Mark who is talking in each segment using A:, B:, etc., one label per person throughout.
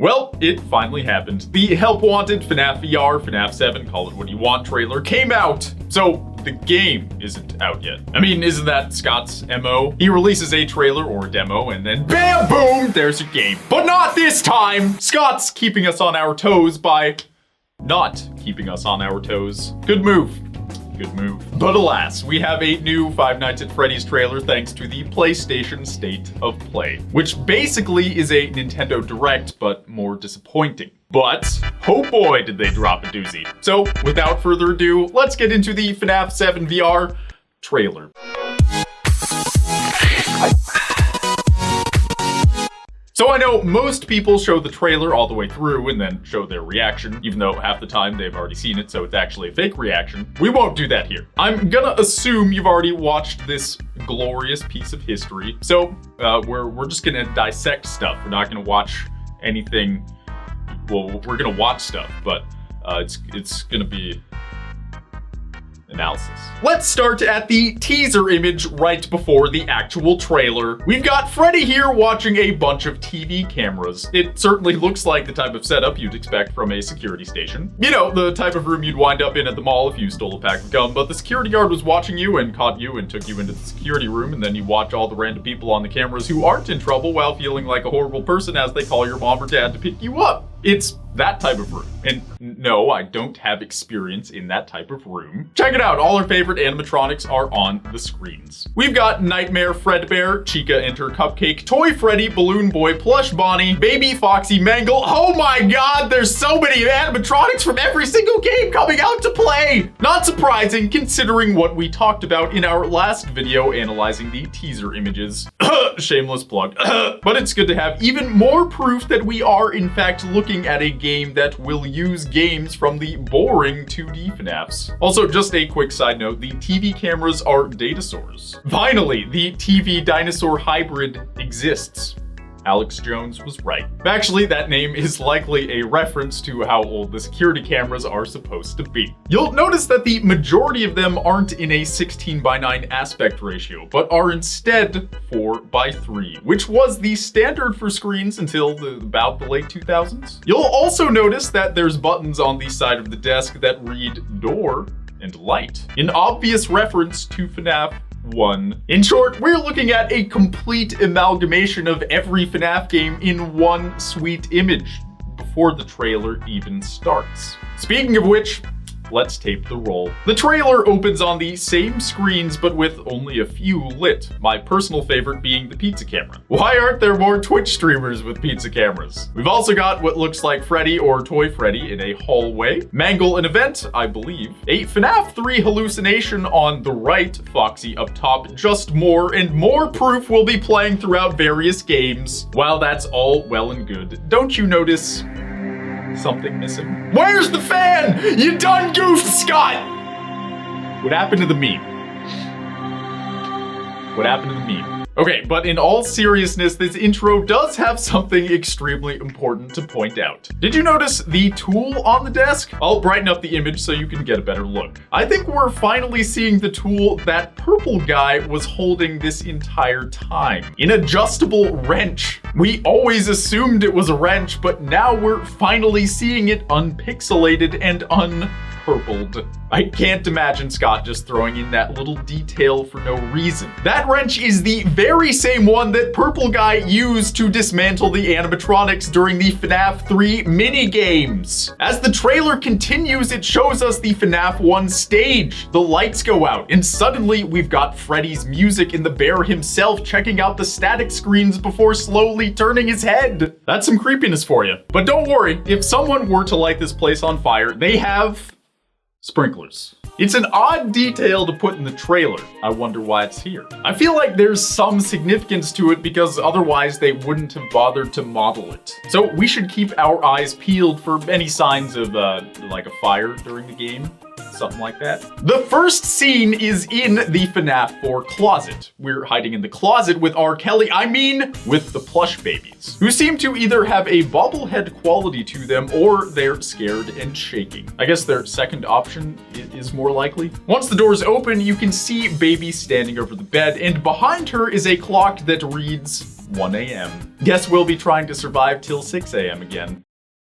A: Well, it finally happened. The help wanted FNAF VR, FNAF 7, call it what you want trailer came out. So the game isn't out yet. I mean, isn't that Scott's MO? He releases a trailer or a demo and then bam, boom, there's a game. But not this time! Scott's keeping us on our toes by not keeping us on our toes. Good move. Good move. But alas, we have a new Five Nights at Freddy's trailer thanks to the PlayStation State of Play, which basically is a Nintendo Direct, but more disappointing. But, oh boy, did they drop a doozy. So, without further ado, let's get into the FNAF 7 VR trailer. So I know most people show the trailer all the way through and then show their reaction, even though half the time they've already seen it, so it's actually a fake reaction. We won't do that here. I'm gonna assume you've already watched this glorious piece of history. So we're just gonna dissect stuff. We're not gonna watch anything. Well, we're gonna watch stuff, but it's gonna be analysis. Let's start at the teaser image right before the actual trailer. We've got Freddy here watching a bunch of TV cameras. It certainly looks like the type of setup you'd expect from a security station. You know, the type of room you'd wind up in at the mall if you stole a pack of gum, but the security guard was watching you and caught you and took you into the security room, and then you watch all the random people on the cameras who aren't in trouble while feeling like a horrible person as they call your mom or dad to pick you up. It's that type of room. And no, I don't have experience in that type of room. Check it out, all our favorite animatronics are on the screens. We've got Nightmare Fredbear, Chica and her Cupcake, Toy Freddy, Balloon Boy, Plush Bonnie, Baby Foxy, Mangle. Oh my god, there's so many animatronics from every single game coming out to play! Not surprising, considering what we talked about in our last video analyzing the teaser images. Shameless plug. But it's good to have even more proof that we are in fact looking at a game that will use games from the boring 2D FNAFs. Also, just a quick side note, the TV cameras are dinosaurs. Finally, the TV dinosaur hybrid exists. Alex Jones was right. Actually, that name is likely a reference to how old the security cameras are supposed to be. You'll notice that the majority of them aren't in a 16:9 aspect ratio, but are instead 4:3, which was the standard for screens until about the late 2000s. You'll also notice that there's buttons on the side of the desk that read door and light, an obvious reference to FNAF 1. In short, we're looking at a complete amalgamation of every FNAF game in one sweet image before the trailer even starts. Speaking of which, let's tape the roll. The trailer opens on the same screens, but with only a few lit. My personal favorite being the pizza camera. Why aren't there more Twitch streamers with pizza cameras? We've also got what looks like Freddy or Toy Freddy in a hallway. Mangle an event, I believe. A FNAF 3 hallucination on the right, Foxy up top, just more and more proof we'll be playing throughout various games. While that's all well and good, don't you notice something missing? Where's the fan? You done goofed, Scott! What happened to the meme? What happened to the meme? Okay, but in all seriousness, this intro does have something extremely important to point out. Did you notice the tool on the desk? I'll brighten up the image so you can get a better look. I think we're finally seeing the tool that purple guy was holding this entire time. An adjustable wrench. We always assumed it was a wrench, but now we're finally seeing it unpixelated and unpurpled. I can't imagine Scott just throwing in that little detail for no reason. That wrench is the very same one that Purple Guy used to dismantle the animatronics during the FNAF 3 minigames. As the trailer continues, it shows us the FNAF 1 stage. The lights go out, and suddenly we've got Freddy's music and the bear himself checking out the static screens before slowly turning his head. That's some creepiness for you. But don't worry, if someone were to light this place on fire, they have sprinklers. It's an odd detail to put in the trailer. I wonder why it's here. I feel like there's some significance to it because otherwise they wouldn't have bothered to model it. So we should keep our eyes peeled for any signs of like a fire during the game. Something like that. The first scene is in the FNAF 4 closet. We're hiding in the closet with R. Kelly, with the plush babies, who seem to either have a bobblehead quality to them or they're scared and shaking. I guess their second option is more likely. Once the doors open, you can see Baby standing over the bed, and behind her is a clock that reads 1 a.m. Guess we'll be trying to survive till 6 a.m. again.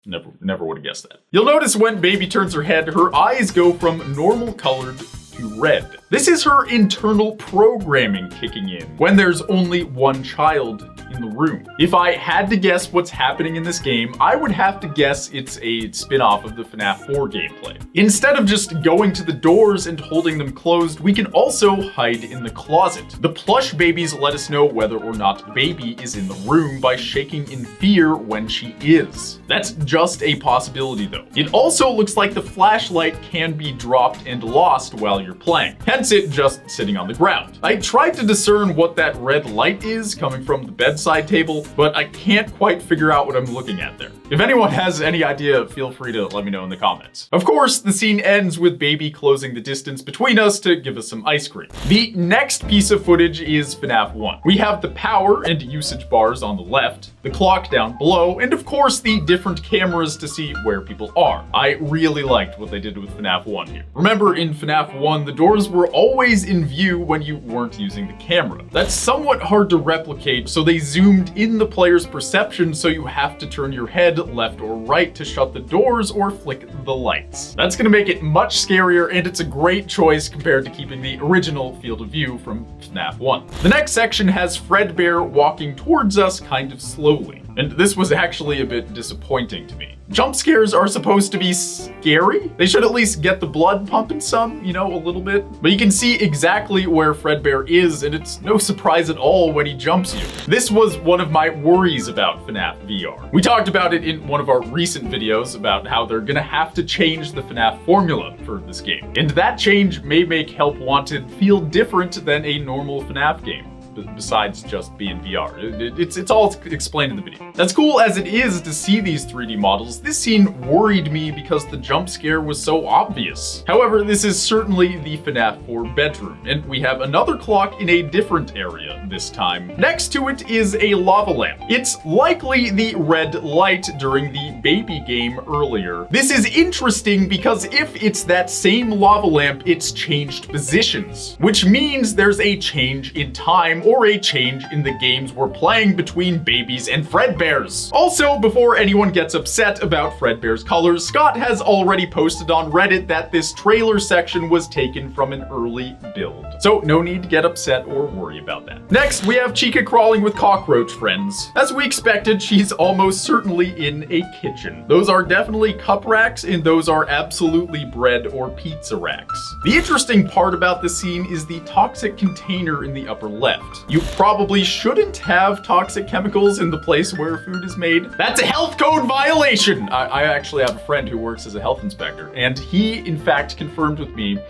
A: Never would have guessed that. You'll notice when baby turns her head, her eyes go from normal colored to red. This is her internal programming kicking in when there's only one child in the room. If I had to guess what's happening in this game, I would have to guess it's a spin-off of the FNAF 4 gameplay. Instead of just going to the doors and holding them closed, we can also hide in the closet. The plush babies let us know whether or not baby is in the room by shaking in fear when she is. That's just a possibility though. It also looks like the flashlight can be dropped and lost while you're playing, hence it just sitting on the ground. I tried to discern what that red light is coming from the bedside table, but I can't quite figure out what I'm looking at there. If anyone has any idea, feel free to let me know in the comments. Of course, the scene ends with baby closing the distance between us to give us some ice cream. The next piece of footage is FNAF 1. We have the power and usage bars on the left, the clock down below, and of course the different cameras to see where people are. I really liked what they did with FNAF 1 here. Remember, in FNAF 1, the doors were always in view when you weren't using the camera. That's somewhat hard to replicate, so they zoomed in the player's perception so you have to turn your head left or right to shut the doors or flick the lights. That's gonna make it much scarier, and it's a great choice compared to keeping the original field of view from FNAF 1. The next section has Fredbear walking towards us kind of slowly, and this was actually a bit disappointing to me. Jump scares are supposed to be scary. They should at least get the blood pumping some, you know, a little bit. But you can see exactly where Fredbear is, and it's no surprise at all when he jumps you. This was one of my worries about FNAF VR. We talked about it in one of our recent videos about how they're gonna have to change the FNAF formula for this game. And that change may make Help Wanted feel different than a normal FNAF game. Besides just being VR. It's all explained in the video. As cool as it is to see these 3D models, this scene worried me because the jump scare was so obvious. However, this is certainly the FNAF 4 bedroom, and we have another clock in a different area this time. Next to it is a lava lamp. It's likely the red light during the baby game earlier. This is interesting because if it's that same lava lamp, it's changed positions, which means there's a change in time or a change in the games we're playing between babies and Fredbears. Also, before anyone gets upset about Fredbear's colors, Scott has already posted on Reddit that this trailer section was taken from an early build. So no need to get upset or worry about that. Next, we have Chica crawling with cockroach friends. As we expected, she's almost certainly in a kitchen. Those are definitely cup racks, and those are absolutely bread or pizza racks. The interesting part about this scene is the toxic container in the upper left. You probably shouldn't have toxic chemicals in the place where food is made. That's a health code violation! I actually have a friend who works as a health inspector, and he, in fact, confirmed with me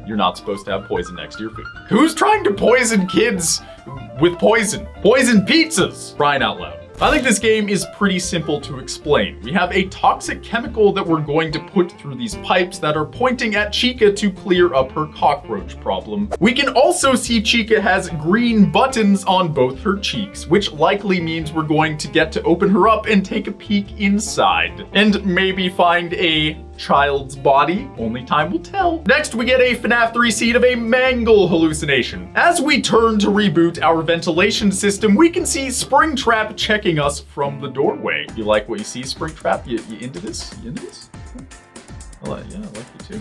A: you're not supposed to have poison next to your food. Who's trying to poison kids with poison? Poison pizzas! Crying out loud. I think this game is pretty simple to explain. We have a toxic chemical that we're going to put through these pipes that are pointing at Chica to clear up her cockroach problem. We can also see Chica has green buttons on both her cheeks, which likely means we're going to get to open her up and take a peek inside. And maybe find a child's body. Only time will tell. Next, we get a FNAF 3 scene of a mangle hallucination. As we turn to reboot our ventilation system, we can see Springtrap checking us from the doorway. You like what you see, Springtrap? You into this? You into this? Yeah, I like you too.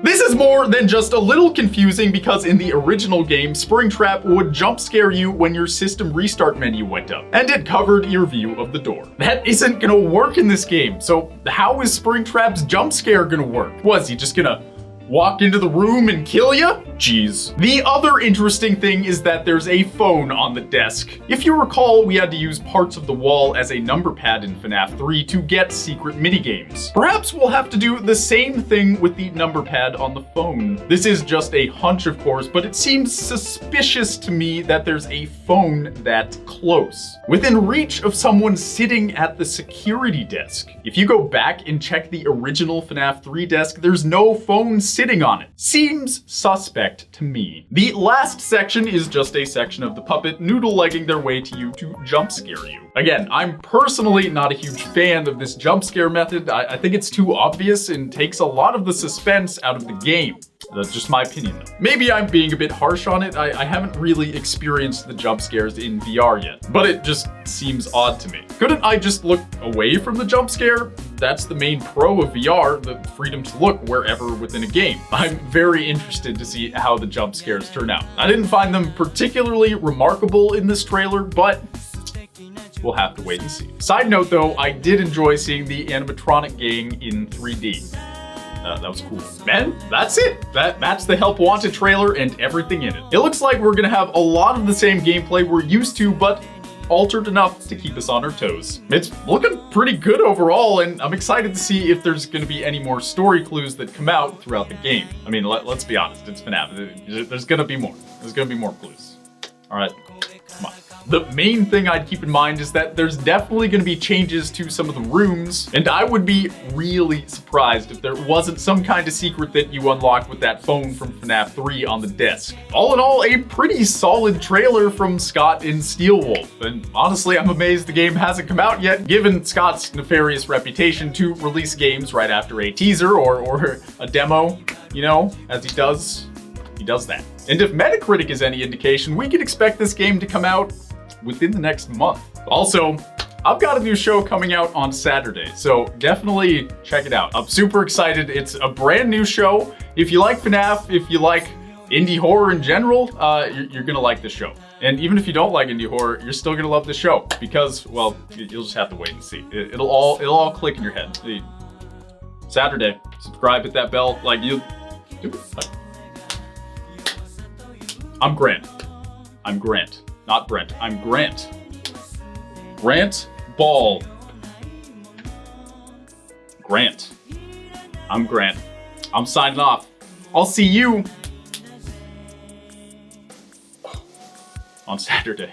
A: This is more than just a little confusing because in the original game, Springtrap would jump scare you when your system restart menu went up, and it covered your view of the door. That isn't gonna work in this game, so how is Springtrap's jump scare gonna work? Was he just gonna walk into the room and kill ya? Jeez. The other interesting thing is that there's a phone on the desk. If you recall, we had to use parts of the wall as a number pad in FNAF 3 to get secret minigames. Perhaps we'll have to do the same thing with the number pad on the phone. This is just a hunch, of course, but it seems suspicious to me that there's a phone that close, within reach of someone sitting at the security desk. If you go back and check the original FNAF 3 desk, there's no phone sitting on it. Seems suspect to me. The last section is just a section of the puppet noodle-legging their way to you to jump scare you. Again, I'm personally not a huge fan of this jump scare method. I think it's too obvious and takes a lot of the suspense out of the game. That's just my opinion, though. Maybe I'm being a bit harsh on it. I haven't really experienced the jump scares in VR yet, but it just seems odd to me. Couldn't I just look away from the jump scare? That's the main pro of VR, the freedom to look wherever within a game. I'm very interested to see how the jump scares turn out. I didn't find them particularly remarkable in this trailer, but we'll have to wait and see. Side note though, I did enjoy seeing the animatronic gang in 3D. That was cool. Man, that's it. That's the Help Wanted trailer and everything in it. It looks like we're gonna have a lot of the same gameplay we're used to, but altered enough to keep us on our toes. It's looking pretty good overall, and I'm excited to see if there's gonna be any more story clues that come out throughout the game. I mean, let's be honest, it's FNAF. There's gonna be more. There's gonna be more clues. All right, come on. The main thing I'd keep in mind is that there's definitely going to be changes to some of the rooms, and I would be really surprised if there wasn't some kind of secret that you unlock with that phone from FNAF 3 on the desk. All in all, a pretty solid trailer from Scott in Steelwolf, and honestly, I'm amazed the game hasn't come out yet, given Scott's nefarious reputation to release games right after a teaser or a demo, you know, as he does that. And if Metacritic is any indication, we can expect this game to come out within the next month. Also, I've got a new show coming out on Saturday, so definitely check it out. I'm super excited. It's a brand new show. If you like FNAF, if you like indie horror in general, you're gonna like this show. And even if you don't like indie horror, you're still gonna love the show because, well, you'll just have to wait and see. It'll all click in your head. Saturday, subscribe, hit that bell, like you. I'm Grant. I'm Grant. Not Brent. I'm Grant. Grant Ball. Grant. I'm Grant. I'm signing off. I'll see you on Saturday.